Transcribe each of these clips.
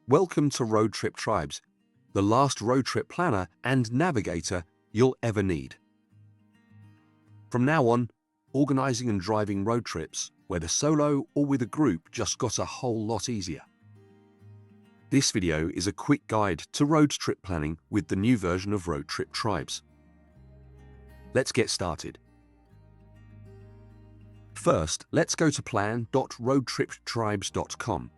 Welcome to RoadtripTribes, the last road trip planner and navigator you'll ever need. From now on, organizing and driving road trips, whether solo or with a group, just got a whole lot easier. This video is a quick guide to road trip planning with the new version of RoadtripTribes. Let's get started. First, let's go to plan.roadtriptribes.com.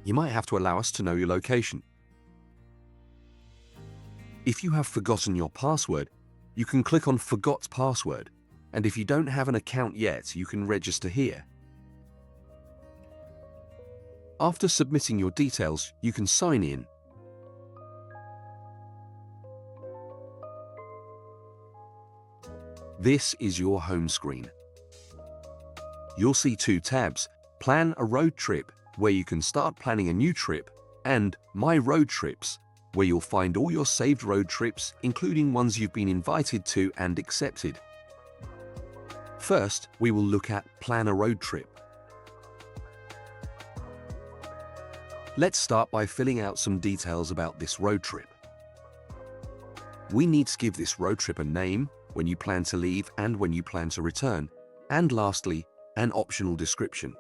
You might have to allow us to know your location. If you have forgotten your password, you can click on Forgot Password, and if you don't have an account yet, you can register here. After submitting your details, you can sign in. This is your home screen. You'll see two tabs: Plan a Road Trip, where you can start planning a new trip, and My Road Trips, where you'll find all your saved road trips, including ones you've been invited to and accepted. First, we will look at Plan a Road Trip. Let's start by filling out some details about this road trip. We need to give this road trip a name, when you plan to leave and when you plan to return, and lastly, an optional description.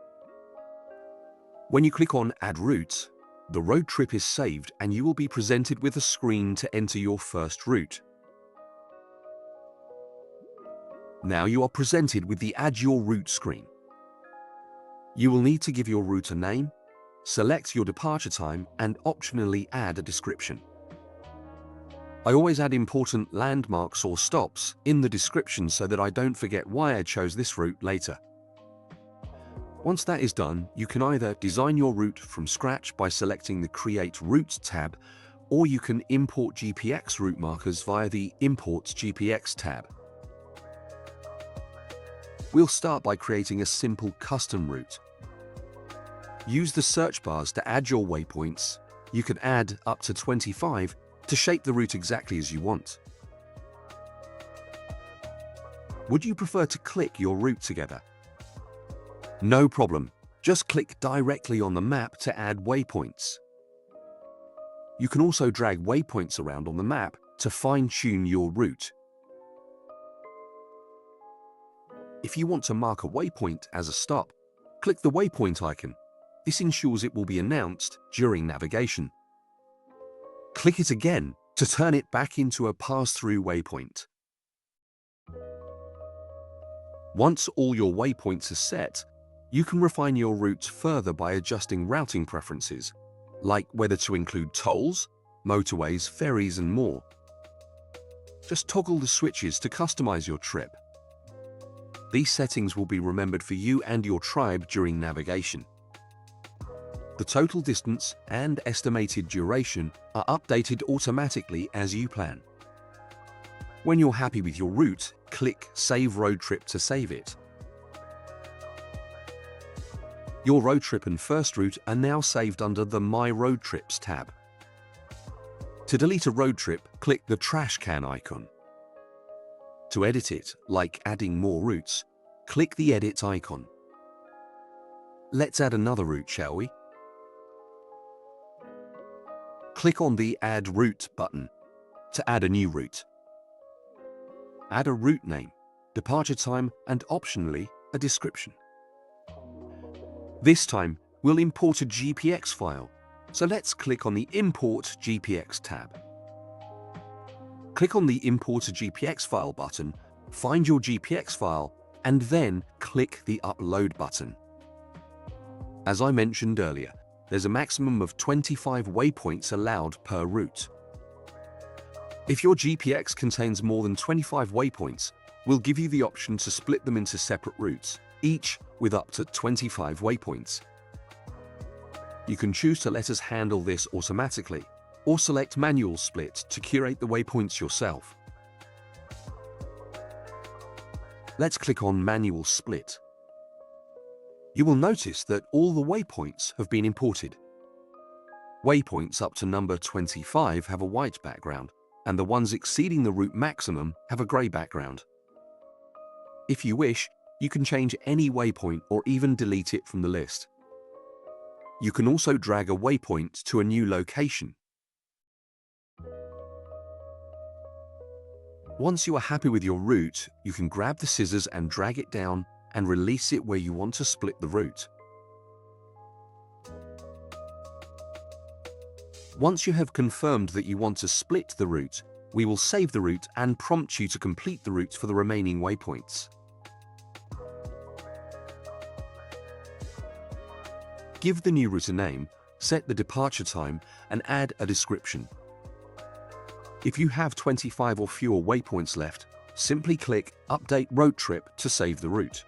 When you click on Add Route, the road trip is saved and you will be presented with a screen to enter your first route. Now you are presented with the Add Your Route screen. You will need to give your route a name, select your departure time, and optionally add a description. I always add important landmarks or stops in the description so that I don't forget why I chose this route later. Once that is done, you can either design your route from scratch by selecting the Create Route tab, or you can import GPX route markers via the Import GPX tab. We'll start by creating a simple custom route. Use the search bars to add your waypoints. You can add up to 25 to shape the route exactly as you want. Would you prefer to click your route together? No problem, just click directly on the map to add waypoints. You can also drag waypoints around on the map to fine-tune your route. If you want to mark a waypoint as a stop, click the waypoint icon. This ensures it will be announced during navigation. Click it again to turn it back into a pass-through waypoint. Once all your waypoints are set, you can refine your route further by adjusting routing preferences, like whether to include tolls, motorways, ferries, and more. Just toggle the switches to customize your trip. These settings will be remembered for you and your tribe during navigation. The total distance and estimated duration are updated automatically as you plan. When you're happy with your route, click Save Road Trip to save it. Your road trip and first route are now saved under the My Road Trips tab. To delete a road trip, click the trash can icon. To edit it, like adding more routes, click the Edit icon. Let's add another route, shall we? Click on the Add Route button to add a new route. Add a route name, departure time, and optionally, a description. This time, we'll import a GPX file, so let's click on the Import GPX tab. Click on the Import a GPX file button, find your GPX file, and then click the Upload button. As I mentioned earlier, there's a maximum of 25 waypoints allowed per route. If your GPX contains more than 25 waypoints, we'll give you the option to split them into separate routes, each with up to 25 waypoints. You can choose to let us handle this automatically, or select Manual Split to curate the waypoints yourself. Let's click on Manual Split. You will notice that all the waypoints have been imported. Waypoints up to number 25 have a white background, and the ones exceeding the route maximum have a grey background. If you wish, You can change any waypoint or even delete it from the list. You can also drag a waypoint to a new location. Once you are happy with your route, you can grab the scissors and drag it down and release it where you want to split the route. Once you have confirmed that you want to split the route, we will save the route and prompt you to complete the route for the remaining waypoints. Give the new route a name, set the departure time, and add a description. If you have 25 or fewer waypoints left, simply click Update Road Trip to save the route.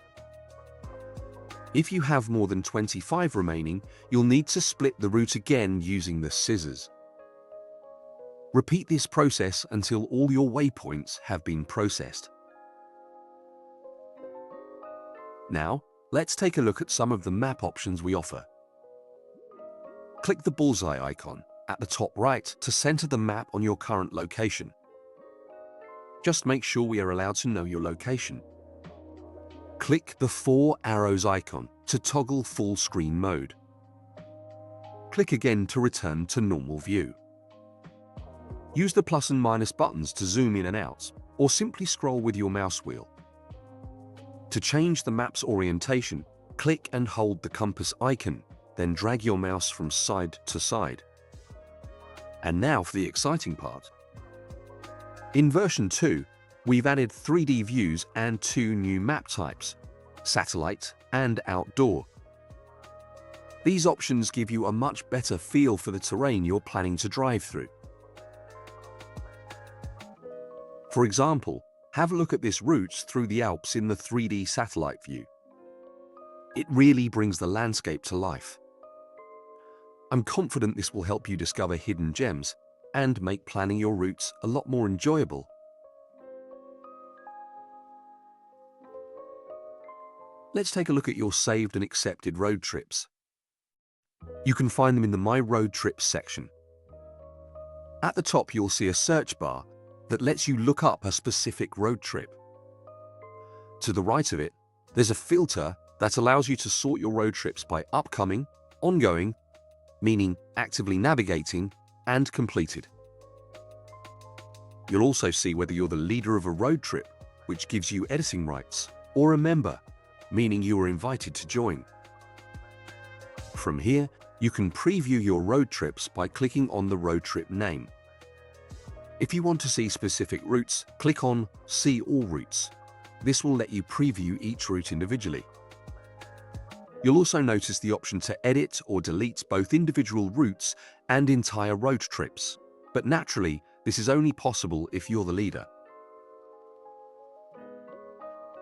If you have more than 25 remaining, you'll need to split the route again using the scissors. Repeat this process until all your waypoints have been processed. Now, let's take a look at some of the map options we offer. Click the bullseye icon at the top right to center the map on your current location. Just make sure we are allowed to know your location. Click the 4 arrows icon to toggle full screen mode. Click again to return to normal view. Use the plus and minus buttons to zoom in and out, or simply scroll with your mouse wheel. To change the map's orientation, click and hold the compass icon, then drag your mouse from side to side. And now for the exciting part. In version 2, we've added 3D views and 2 new map types, satellite and outdoor. These options give you a much better feel for the terrain you're planning to drive through. For example, have a look at this route through the Alps in the 3D satellite view. It really brings the landscape to life. I'm confident this will help you discover hidden gems and make planning your routes a lot more enjoyable. Let's take a look at your saved and accepted road trips. You can find them in the My Road Trips section. At the top, you'll see a search bar that lets you look up a specific road trip. To the right of it, there's a filter that allows you to sort your road trips by upcoming, ongoing, meaning actively navigating, and completed. You'll also see whether you're the leader of a road trip, which gives you editing rights, or a member, meaning you are invited to join. From here, you can preview your road trips by clicking on the road trip name. If you want to see specific routes, click on See All Routes. This will let you preview each route individually. You'll also notice the option to edit or delete both individual routes and entire road trips. But naturally, this is only possible if you're the leader.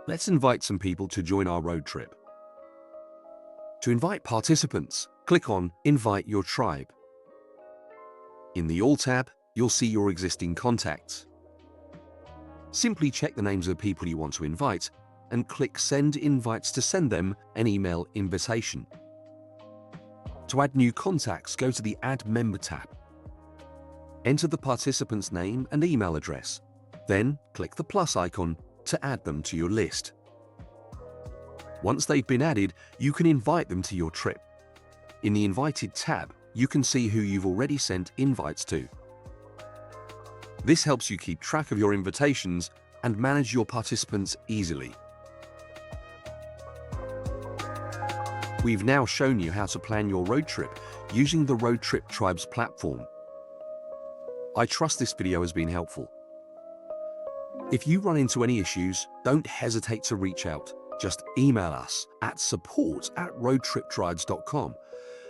Let's invite some people to join our road trip. To invite participants, click on Invite Your Tribe. In the All tab, you'll see your existing contacts. Simply check the names of the people you want to invite and click Send Invites to send them an email invitation. To add new contacts, go to the Add Member tab. Enter the participant's name and email address. Then click the plus icon to add them to your list. Once they've been added, you can invite them to your trip. In the Invited tab, you can see who you've already sent invites to. This helps you keep track of your invitations and manage your participants easily. We've now shown you how to plan your road trip using the RoadtripTribes platform. I trust this video has been helpful. If you run into any issues, don't hesitate to reach out. Just email us at support@roadtriptribes.com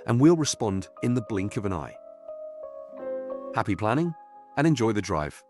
and we'll respond in the blink of an eye. Happy planning and enjoy the drive.